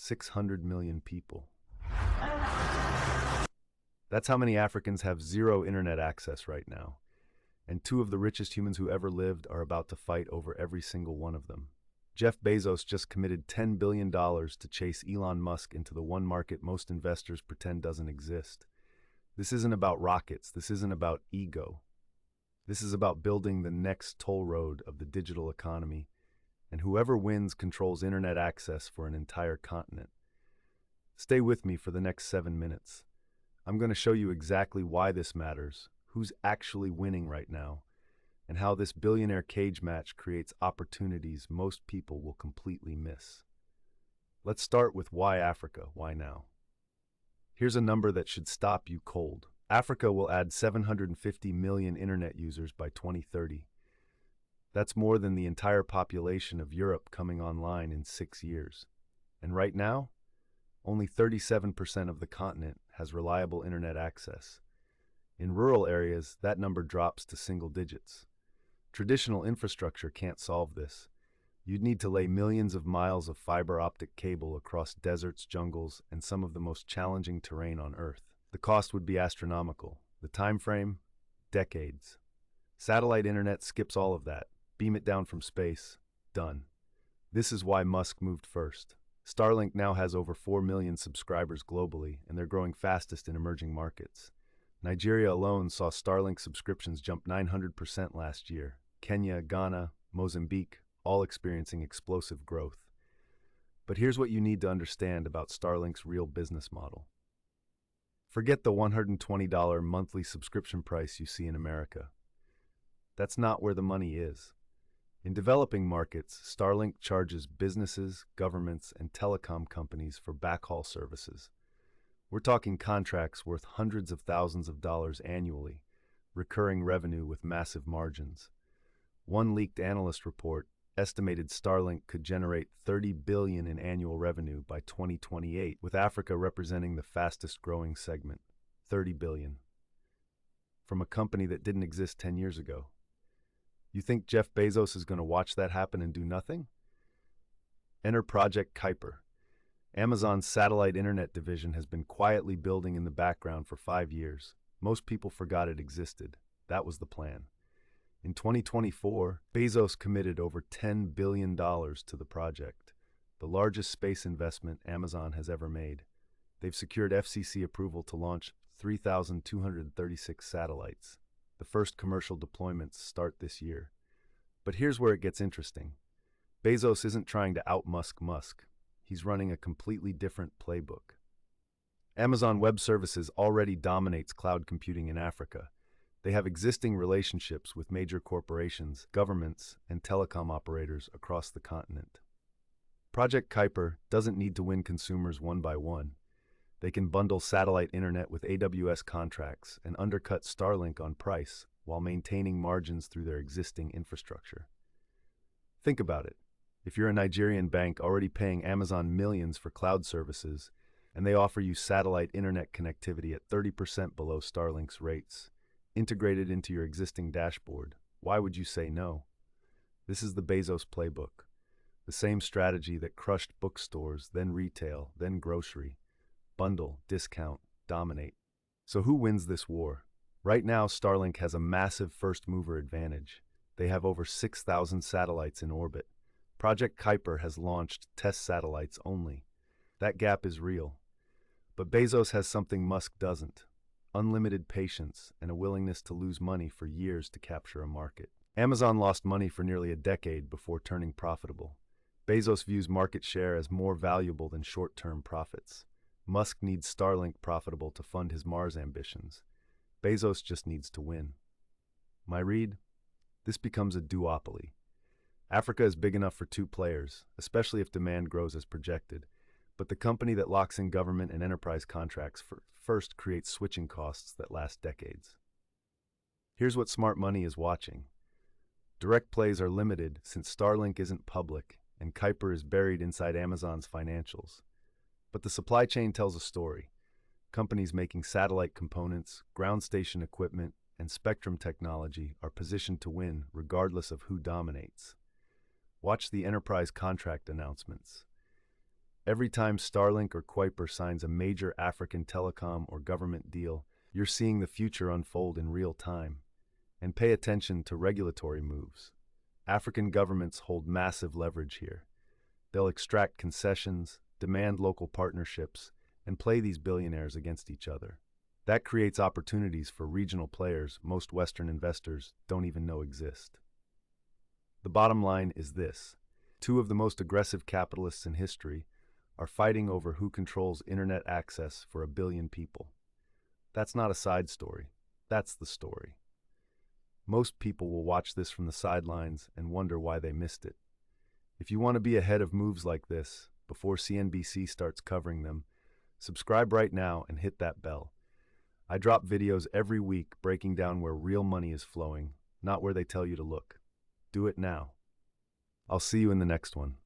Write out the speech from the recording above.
600 million people. That's how many Africans have zero internet access right now. And two of the richest humans who ever lived are about to fight over every single one of them. Jeff Bezos just committed $10 billion to chase Elon Musk into the one market most investors pretend doesn't exist. This isn't about rockets. This isn't about ego. This is about building the next toll road of the digital economy, and whoever wins controls internet access for an entire continent. Stay with me for the next 7 minutes. I'm going to show you exactly why this matters, who's actually winning right now, and how this billionaire cage match creates opportunities most people will completely miss. Let's start with why Africa, why now? Here's a number that should stop you cold. Africa will add 750 million internet users by 2030. That's more than the entire population of Europe coming online in 6 years. And right now, only 37% of the continent has reliable internet access. In rural areas, that number drops to single digits. Traditional infrastructure can't solve this. You'd need to lay millions of miles of fiber optic cable across deserts, jungles, and some of the most challenging terrain on Earth. The cost would be astronomical. The time frame? Decades. Satellite internet skips all of that. Beam it down from space. Done. This is why Musk moved first. Starlink now has over 4 million subscribers globally, and they're growing fastest in emerging markets. Nigeria alone saw Starlink subscriptions jump 900% last year. Kenya, Ghana, Mozambique, all experiencing explosive growth. But here's what you need to understand about Starlink's real business model. Forget the $120 monthly subscription price you see in America. That's not where the money is. In developing markets, Starlink charges businesses, governments, and telecom companies for backhaul services. We're talking contracts worth hundreds of thousands of dollars annually, recurring revenue with massive margins. One leaked analyst report estimated Starlink could generate $30 billion in annual revenue by 2028, with Africa representing the fastest growing segment, $30 billion, from a company that didn't exist 10 years ago. You think Jeff Bezos is going to watch that happen and do nothing? Enter Project Kuiper. Amazon's satellite internet division has been quietly building in the background for 5 years. Most people forgot it existed. That was the plan. In 2024, Bezos committed over $10 billion to the project, the largest space investment Amazon has ever made. They've secured FCC approval to launch 3,236 satellites. The first commercial deployments start this year. But here's where it gets interesting. Bezos isn't trying to out-Musk Musk. He's running a completely different playbook. Amazon Web Services already dominates cloud computing in Africa. They have existing relationships with major corporations, governments, and telecom operators across the continent. Project Kuiper doesn't need to win consumers one by one. They can bundle satellite internet with AWS contracts and undercut Starlink on price while maintaining margins through their existing infrastructure. Think about it. If you're a Nigerian bank already paying Amazon millions for cloud services, and they offer you satellite internet connectivity at 30% below Starlink's rates, integrated into your existing dashboard, why would you say no? This is the Bezos playbook. The same strategy that crushed bookstores, then retail, then grocery. Bundle, discount, dominate. So who wins this war? Right now, Starlink has a massive first-mover advantage. They have over 6,000 satellites in orbit. Project Kuiper has launched test satellites only. That gap is real. But Bezos has something Musk doesn't: unlimited patience and a willingness to lose money for years to capture a market. Amazon lost money for nearly a decade before turning profitable. Bezos views market share as more valuable than short-term profits. Musk needs Starlink profitable to fund his Mars ambitions. Bezos just needs to win. My read? This becomes a duopoly. Africa is big enough for two players, especially if demand grows as projected. But the company that locks in government and enterprise contracts first creates switching costs that last decades. Here's what smart money is watching. Direct plays are limited since Starlink isn't public and Kuiper is buried inside Amazon's financials. But the supply chain tells a story. Companies making satellite components, ground station equipment, and spectrum technology are positioned to win regardless of who dominates. Watch the enterprise contract announcements. Every time Starlink or Kuiper signs a major African telecom or government deal, you're seeing the future unfold in real time. And pay attention to regulatory moves. African governments hold massive leverage here. They'll extract concessions, demand local partnerships, and play these billionaires against each other. That creates opportunities for regional players most Western investors don't even know exist. The bottom line is this: two of the most aggressive capitalists in history are fighting over who controls internet access for 1 billion people. That's not a side story. That's the story. Most people will watch this from the sidelines and wonder why they missed it. If you want to be ahead of moves like this, before CNBC starts covering them, subscribe right now and hit that bell. I drop videos every week breaking down where real money is flowing, not where they tell you to look. Do it now. I'll see you in the next one.